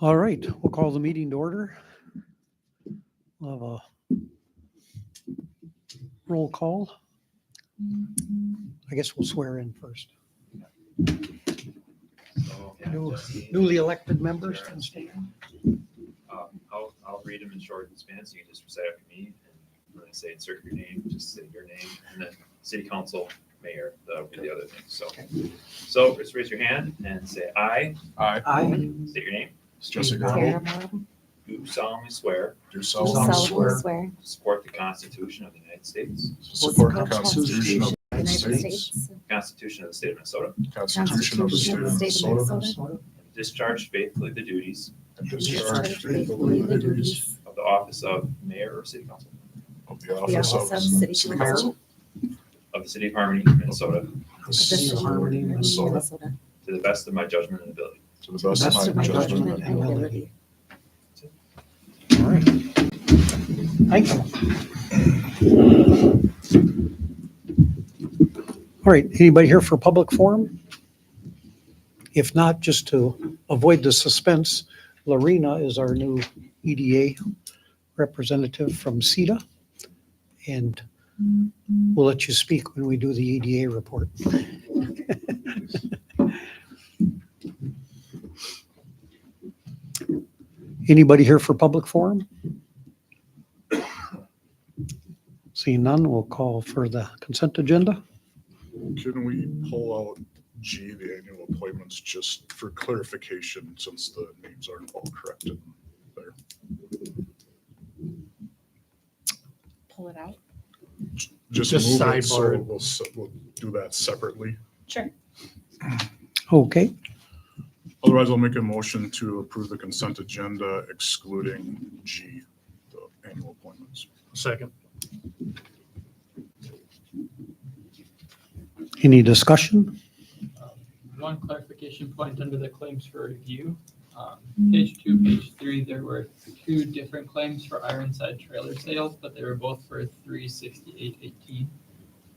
All right, we'll call the meeting to order. We'll have a roll call. I guess we'll swear in first. Newly elected members can stand. I'll read them in short and span, so you can just recite after me. And when I say insert your name, just say your name, and then city council, mayor, that'll be the other thing. So just raise your hand and say aye. Aye. State your name. Jesse Tara Garbo, Marble. Do solemnly swear do Do solemnly solemnly swear swear. to support the Constitution of the United States, to support the Constitution of the United United States, States. Constitution of the State of Minnesota, Constitution of the State of Minnesota, and discharge faithfully the duties and discharge faithfully the duties of the office of mayor or city council of the The office office of of City City Council, of the city of Harmony, Minnesota, the of the city City of of Harmony, Minnesota, Minnesota. to the best of my judgment and ability. to the best of my judgment and ability. ability. All right. Thank you. All right, anybody here for public forum? If not, just to avoid the suspense, Lorena is our new EDA representative from CETA. And we'll let you speak when we do the EDA report. Anybody here for public forum? Seeing none, we'll call for the consent agenda. Can we pull out G, the annual appointments, just for clarification, since the names aren't all corrected there? Pull it out. Just Just move it, sidebar so it. we'll do that separately. Sure. Okay, Otherwise, I'll make a motion to approve the consent agenda excluding G, the annual appointments. Second. any discussion? One clarification point under the claims for review. Page 2, page 3, there were 2 different claims for Ironside trailer sales, but they were both for $368.18.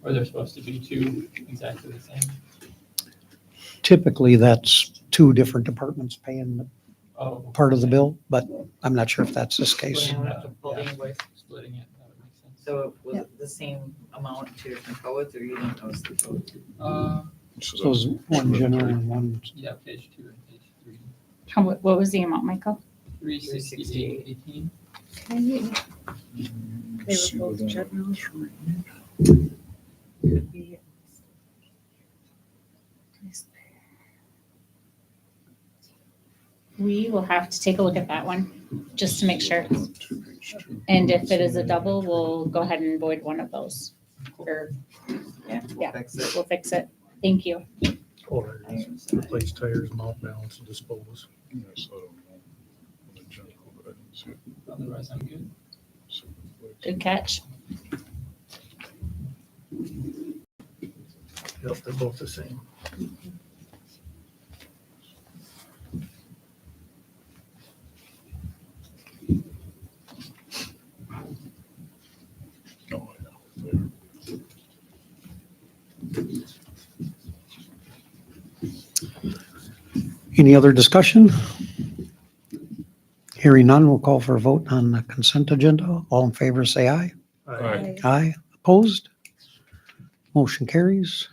Or they're supposed to be 2 exactly the same. Typically, that's two different departments paying Oh, part of the bill, but I'm not sure if that's this case. Splitting that, splitting it, that would make sense. So was it the same amount to different codes, or you didn't notice the code? So So it's one general and one, Yeah, page 2 and page 3. What was the amount, Michael? $368.18. They were both general. Could be. We will have to take a look at that one, just to make sure. And if it is a double, we'll go ahead and void one of those. Or, Yeah, Yeah. we'll fix it. we'll fix it. Thank you. Or replace tires, mount balance, and dispose. Yes, I don't know. The general, but I didn't see it. Otherwise, I'm good. So, Good catch. Yep, they're both the same. No, I know. There. any other discussion? Hearing none, we'll call for a vote on the consent agenda. All in favor, say aye. Aye. Aye. Opposed? Motion carries.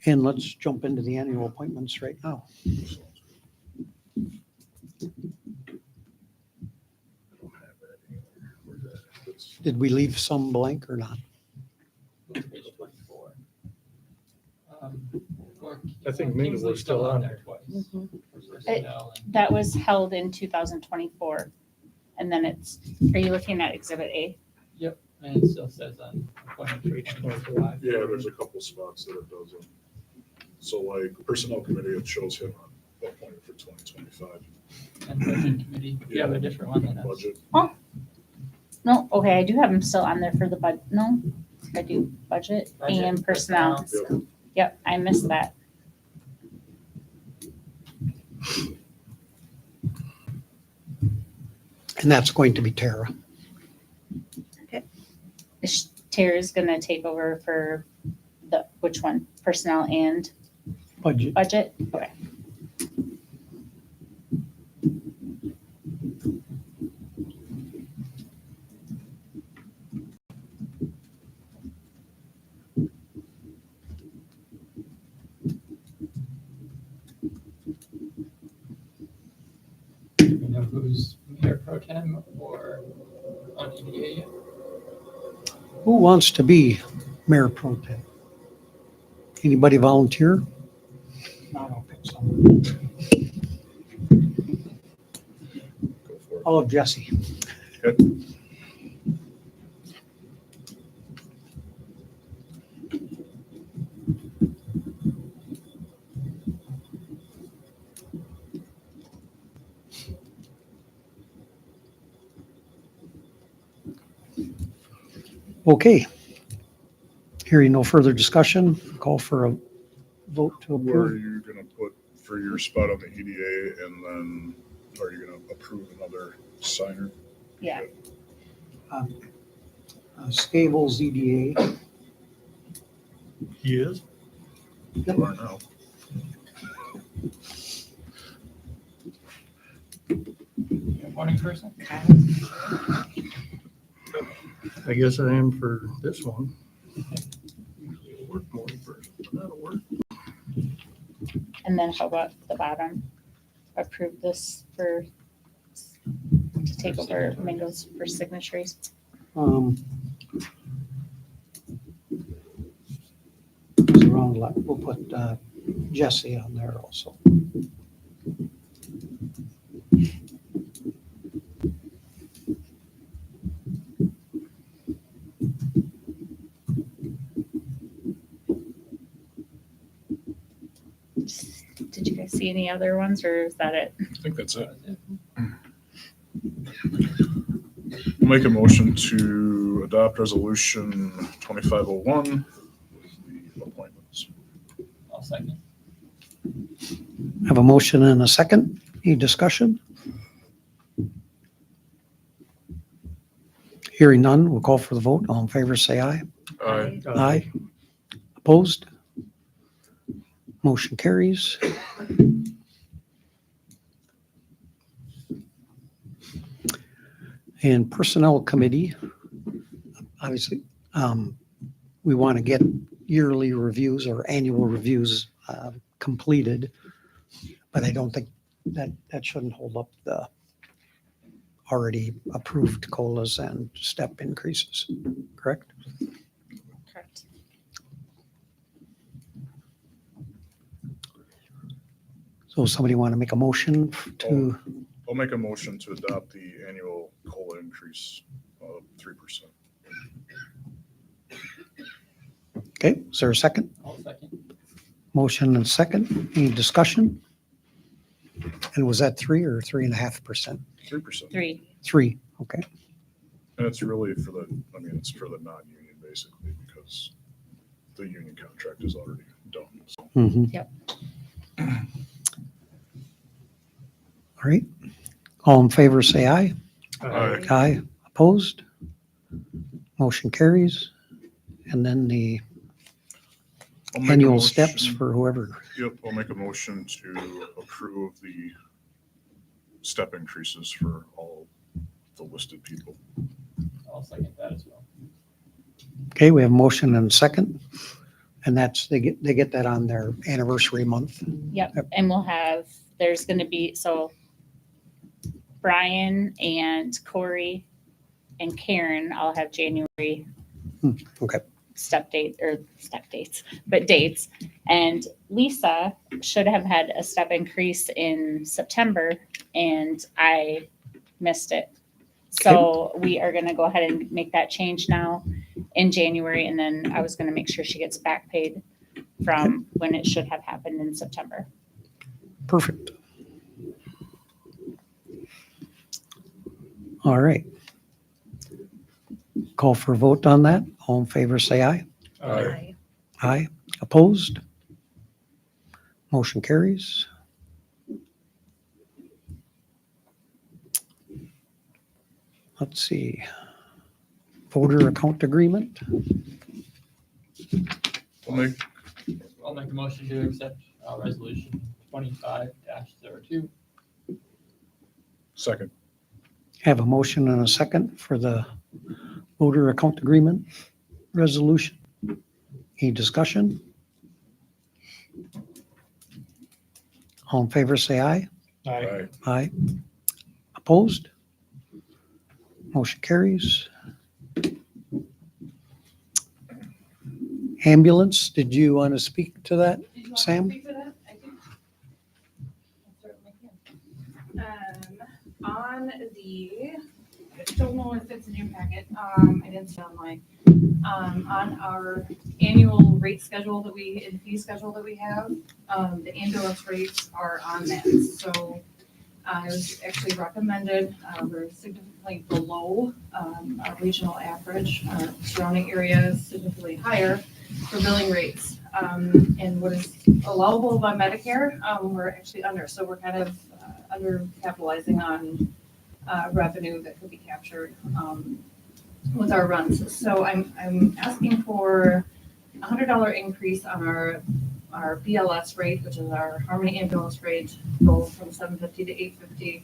And let's jump into the annual appointments right now. I don't have that anywhere. Where's that? It's- Did we leave some blank or not? Page 24. I think Minga was still on there twice. Mhm. For personnel and- That was held in 2024. And then it's, are you looking at Exhibit A? And it still says on appointment for 2025. Yeah, there's a couple spots that it doesn't. So like personnel committee, it shows him on appointment for 2025. And budget committee, you have a different one than us. Budget. No, okay, I do have them still on there for the no, I do budget and personnel. Yep. Yep, I missed that. And that's going to be Tara. Tara's gonna take over for which one? Personnel and Budget. budget? Okay. who's mayor pro tem or on EDA yet? Who wants to be mayor pro tem? Anybody volunteer? No, I don't think so. Go for it. I'll have Jesse. Okay. Hearing no further discussion, call for a vote to Where are approve. you gonna put for your spot on the EDA, and then are you gonna approve another signer? Yeah. Scable's EDA. He is? Yep. You are now. You a morning person? I guess I am for this one. Usually a work morning person, but that'll work. And then how about the bottom? Approve this for, to take over Mingo's for signatories. It's around, we'll put Jesse on there also. Did you guys see any other ones or is that it? I think that's it. We'll make a motion to adopt resolution 2501 with the appointments. I'll second. Have a motion and a second. Any discussion? Hearing none, we'll call for the vote. All in favor, say aye. Aye. Aye. Opposed? Motion carries. And Personnel Committee, obviously, we want to get yearly reviews or annual reviews completed, but I don't think that shouldn't hold up the already approved COLAs and step increases, correct? Correct. So somebody want to make a motion to, I'll make a motion to adopt the annual COLA increase of 3%. okay, is there a second? I'll second. Motion and second. Any discussion? And was that 3 or 3.5%? 3%. 3. 3, okay. And it's really for the, I mean, it's for the non-union basically, because the union contract is already done. So Mhm. Yep. All right. All in favor, say aye. Aye. Aye. Opposed? Motion carries. And then the I'll make a annual motion- steps for whoever. Yep, I'll make a motion to approve the step increases for all the listed people. I'll second that as well. Okay, we have motion and second. And that's, they get that on their anniversary month. Yep. Yep. And we'll have, there's going to be, so Brian and Corey and Karen all have January Okay, step dates, but dates. And Lisa should have had a step increase in September and I missed it. So we are going to go ahead and make that change now in January. And then I was going to make sure she gets back paid from when it should have happened in September. perfect. All right. Call for a vote on that. All in favor, say aye. Aye. Aye. Opposed? Motion carries. Let's see. Voter account agreement. I'll make a motion to accept resolution 25-02. Second. Have a motion and a second for the voter account agreement resolution. Any discussion? All in favor, say aye. Aye. Aye. Opposed? Motion carries. Ambulance, did you want to speak to that, Sam? On the, I don't know if it's in your packet, I didn't see it online. On our annual rate schedule that and fee schedule that we have, the ambulance rates are on that. So it was actually recommended, we're significantly below, our regional average, our surrounding areas significantly higher for billing rates. And what is allowable by Medicare, we're actually under, so we're kind of under capitalizing on revenue that could be captured with our runs. So I'm asking for a $100 increase on our BLS rate, which is our Harmony ambulance rate, go from $750 to $850.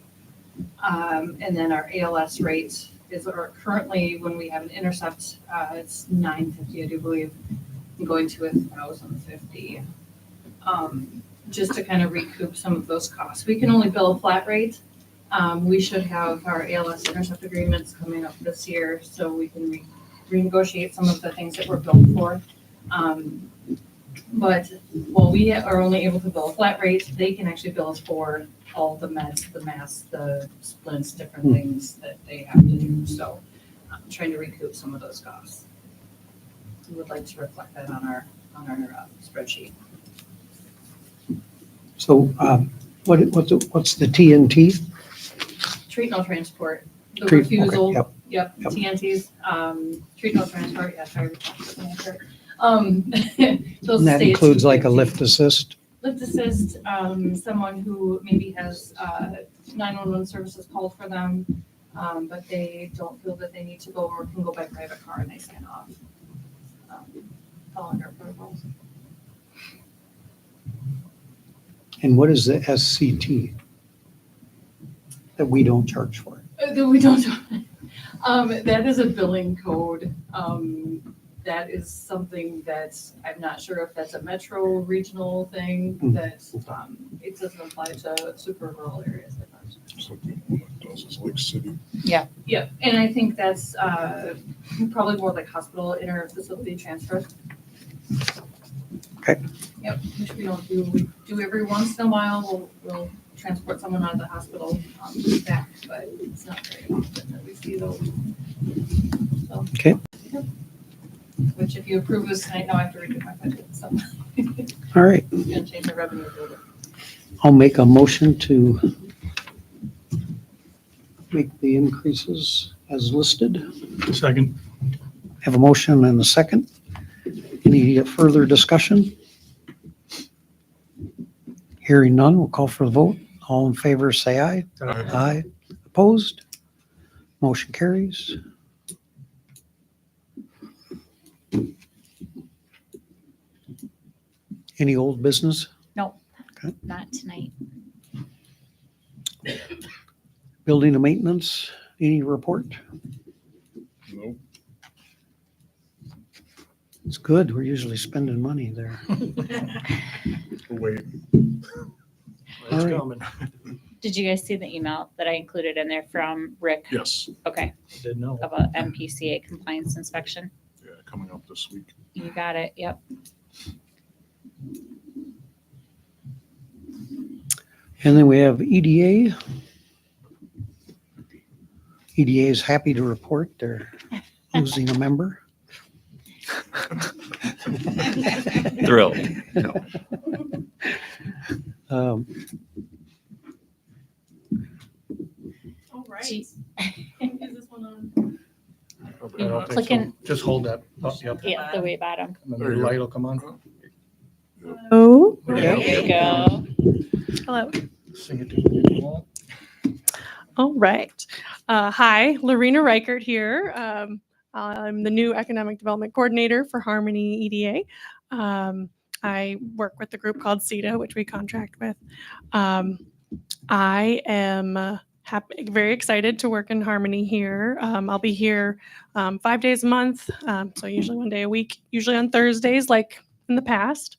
And then our ALS rate is currently, when we have an intercept, it's $950, I do believe, and going to $1,050. Just to kind of recoup some of those costs. We can only bill a flat rate. We should have our ALS intercept agreements coming up this year, so we can renegotiate some of the things that we're billed for. But while we are only able to bill a flat rate, they can actually bill us for all the meds, the masks, the splints, different things that they have to do. So I'm trying to recoup some of those costs. We would like to reflect that on our spreadsheet. So what's the TNT? Treat no transport, the Treat- okay, refusal. yep, Yep, yep. TNTs, treat no transport, yeah, sorry. Those And that states includes who like a give lift assist? Lift assist, someone who maybe has 911 services called for them, but they don't feel that they need to go or can go by private car and they sign off. Fall under protocols. And what is the SCT that we don't charge for? That we don't, that is a billing code. That is something that I'm not sure if that's a metro regional thing that, it doesn't apply to super rural areas. Something one that does is like city. Yeah, and I think that's, probably more like hospital inter-facility transfer. Okay. Yep, which we don't do. We do every once in a while. We'll transport someone out of the hospital back, but it's not very often that we see those. So, Okay. yep. Which if you approve this tonight, now I have to redo my budget, so it's All right, gonna change the revenue a little bit. I'll make a motion to make the increases as listed. Second. Have a motion and a second. Any further discussion? Hearing none, we'll call for the vote. All in favor, say aye. Aye. Opposed? Motion carries. Any old business? No, Okay. not tonight. Building and maintenance, any report? Nope. It's good. We're usually spending money there. Wait, All It's right. coming. Did you guys see the email that I included in there from Rick? yes, Okay, Didn't know. about MPCA compliance inspection. yeah, coming up this week. You got it, yep. And then we have EDA. EDA is happy to report they're losing a member. Thrilled. Um, All right. Gee. Is this one on? I don't think so. Clicking- Just hold that up, yep. Yeah, the way bottom. And then There the you go. light will come on. Oh, Yeah. There you go. hello. Sing it to me if you want. All right. Hi, Lorena Reichert here. I'm the new Economic Development Coordinator for Harmony EDA. I work with the group called CETA, which we contract with. I am very excited to work in Harmony here. I'll be here 5 days a month, so usually 1 day a week, usually on Thursdays like in the past.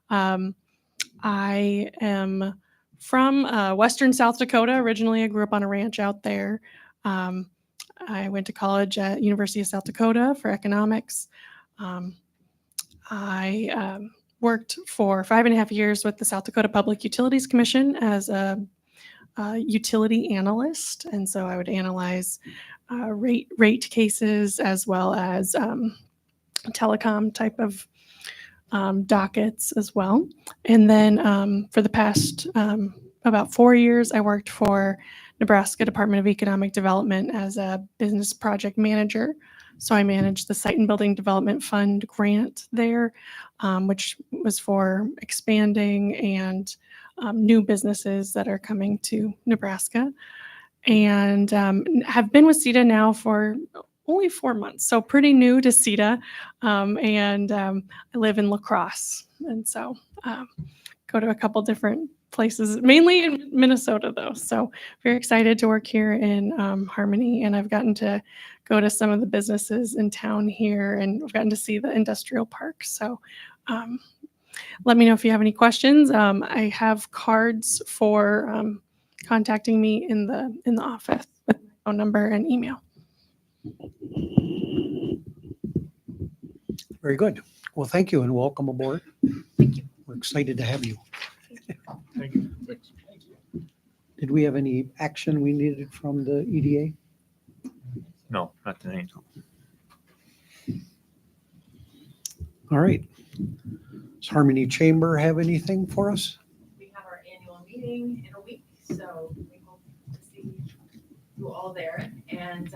I am from Western South Dakota. Originally, I grew up on a ranch out there. I went to college at University of South Dakota for economics. I worked for 5.5 years with the South Dakota Public Utilities Commission as a utility analyst, and so I would analyze rate cases as well as telecom type of dockets as well. And then for the past about 4 years, I worked for Nebraska Department of Economic Development as a business project manager. So I managed the Site and Building Development Fund grant there, which was for expanding and new businesses that are coming to Nebraska. And have been with CETA now for only 4 months, so pretty new to CETA. And I live in La Crosse, and so go to a couple different places, mainly in Minnesota though. So very excited to work here in Harmony, and I've gotten to go to some of the businesses in town here, and I've gotten to see the industrial park. So let me know if you have any questions. I have cards for contacting me in the office with my phone number and email. Very good. Well, thank you and welcome aboard. Thank you. We're excited to have you. Thank you. Thanks. Did we have any action we needed from the EDA? No, not tonight. All right. Does Harmony Chamber have anything for us? We have our annual meeting in a week, so we hope to see you all there. And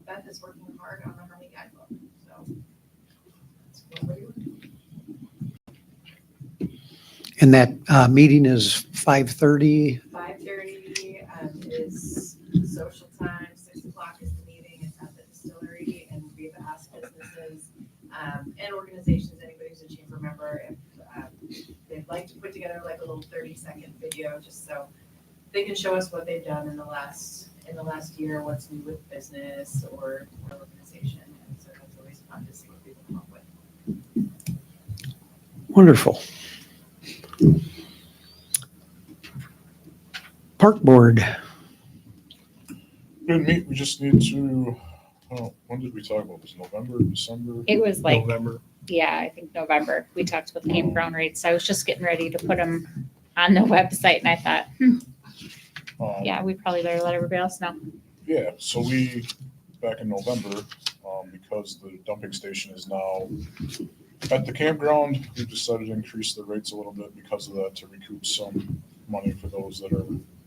Beth is working hard on the Harmony Guidebook, so that's what we're doing. And that meeting is 5:30. 5:30 is social time, 6 o'clock is the meeting, it's at the distillery, and we've asked businesses and organizations, anybody who's a chamber member, if they'd like to put together like a little 30-second video, just so they can show us what they've done in the last year, what's new with business or organization, and so that's always fun to see what people come up with. Wonderful. Park Board. Good meet, we just need to, when did we talk about this? November, December? It was like, November. yeah, I think November. We talked about the campground rates. I was just getting ready to put them on the website, and I thought, yeah, we probably better let everybody else know. Yeah, so we, back in November, because the dumping station is now at the campground, we decided to increase the rates a little bit because of that to recoup some money for those that are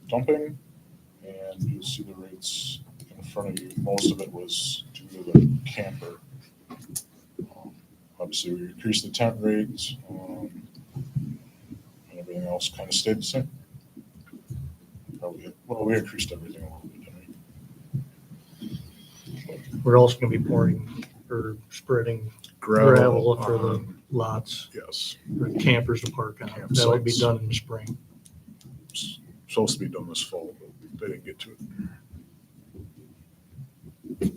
dumping. And you'll see the rates in front of you. Most of it was due to the camper. Obviously, we increased the tent rates, and everything else kind of stayed the same. Probably, well, we increased everything a little bit, didn't we? We're also gonna be pouring or spreading gravel for the lots Yes, for campers to park on. That'll be Campsites. done in the spring. supposed to be done this fall, but they didn't get to it.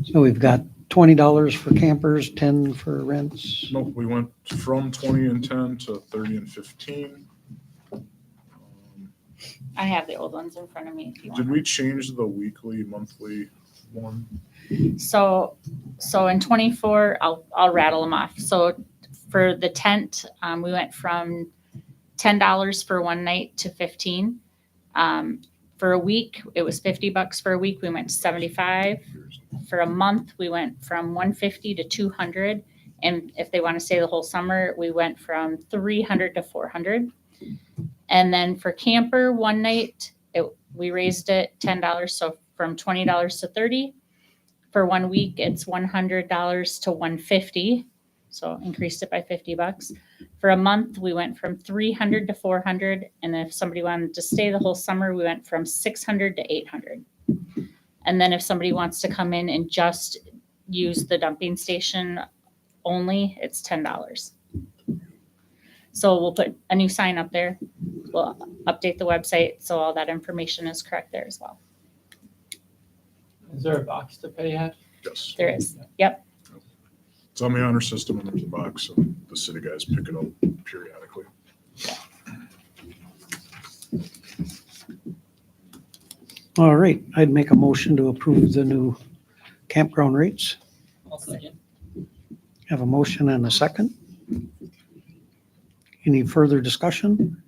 So we've got $20 for campers, 10 for rents. No, we went from 20 and 10 to 30 and 15. I have the old ones in front of me if you want. Did we change the weekly, monthly one? So in 24, I'll rattle them off. So for the tent, we went from $10 for one night to 15. For a week, it was $50 for a week. We went to 75. For a month, we went from 150 to 200. And if they want to stay the whole summer, we went from 300 to 400. And then for camper, one night, we raised it $10. So from $20 to 30. For 1 week, it's $100 to 150. So increased it by $50. For a month, we went from 300 to 400. And if somebody wanted to stay the whole summer, we went from 600 to 800. And then if somebody wants to come in and just use the dumping station only, it's $10. So we'll put a new sign up there. We'll update the website so all that information is correct there as well. Is there a box to pay at? Yes. There is. Yep. It's on the honor system and there's a box and the city guys pick it up periodically. All right, I'd make a motion to approve the new campground rates. I'll second. Have a motion and a second. Any further discussion?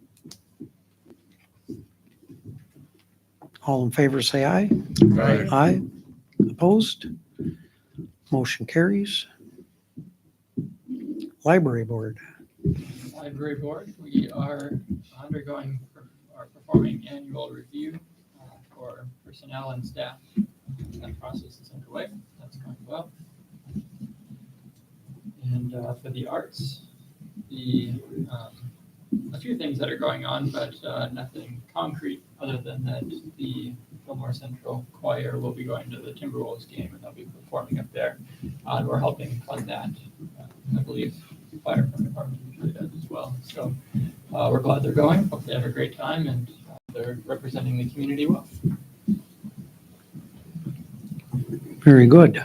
All in favor, say aye. Aye. Aye. Opposed? Motion carries. Library Board. Library Board, we are performing annual review for personnel and staff. That process is underway. That's going well. And for the arts, a few things that are going on, but nothing concrete other than that the Fillmore Central Choir will be going to the Timberwolves game and they'll be performing up there. And we're helping fund that. I believe the fire department usually does as well. So we're glad they're going. Hope they have a great time and they're representing the community well. Very good.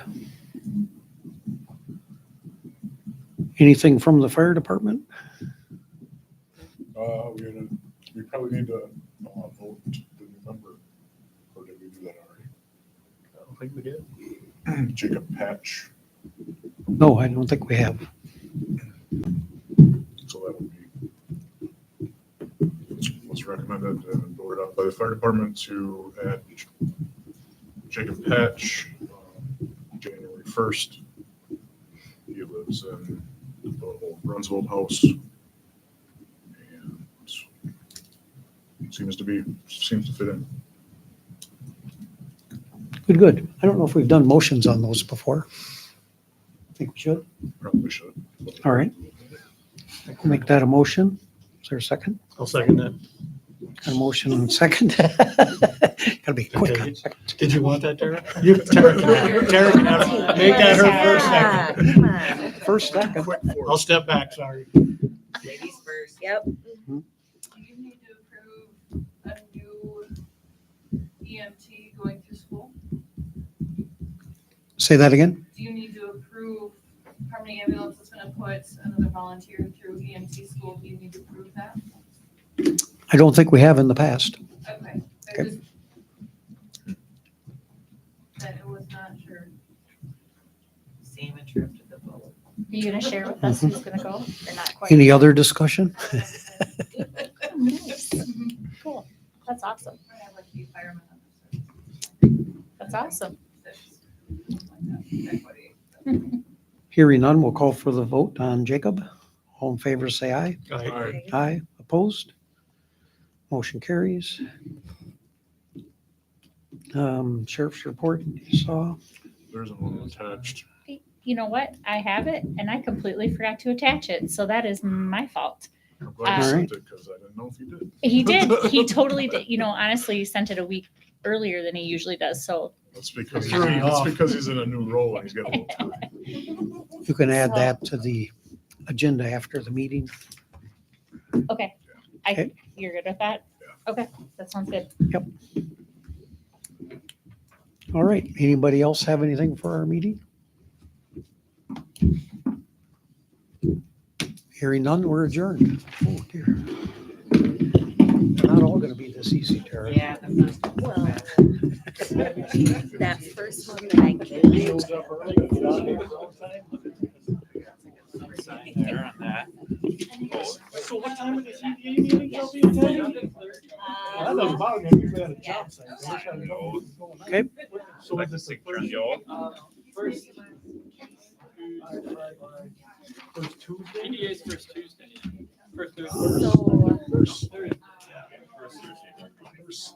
Anything from the fire department? We probably need to vote the November, or did we do that already? I don't think we did. Jacob Patch, No, I don't think we have. so that would be what's recommended and voted up by the fire department to add Jacob Patch, January 1st. He lives in the old Brunswick house. Seems to fit in. Good. I don't know if we've done motions on those before. I think we should. Probably should. All right. I'll make that a motion. Is there a second? I'll second that. Got a motion and a second. Gotta be quick. Okay. Did you want that, Tara? Tara can have, make that her first second. Come on. First, second. I'll step back, sorry. Ladies first. Yep. Do you need to approve a new EMT going through school? Say that again? Do you need to approve Harmony Ambulance is gonna put another volunteer through EMT school? Do you need to approve that? I don't think we have in the past. Okay. I Okay. just- That it was not sure. Same interrupted the vote. Are you gonna share with us who's gonna go? Or not quite? Any other discussion? Nice. Cool. That's awesome. I have like a fireman on this. That's awesome. Equity. Hearing none, we'll call for the vote on Jacob. All in favor, say aye. Aye. Aye. Opposed? Motion carries. Sheriff's report you saw. There's one attached. You know what? I have it and I completely forgot to attach it. So that is my fault. I'm glad you All sent it because I didn't know if you did. He did. He totally did. You know, honestly, he sent it a week earlier than he usually does. So That's because Threw me off. he's in a new role and he's got a little time. You can add that to the agenda after the meeting. okay. Okay. You're good with that? Okay, that sounds good. All right. Anybody else have anything for our meeting? Hearing none, we're adjourned. Oh dear. They're not all going to be this easy, Tara. Yeah, the first one. Well, that first one that I gave you. So what time of the CDA meeting shall be attending? That doesn't bother me. Usually at a job site. I wish I knew what was going on. Okay. So Like is the this the signature on first? the old? First, First Tuesday? PDA's first Tuesday. First Thursday. So First. Thursday. First Thursday.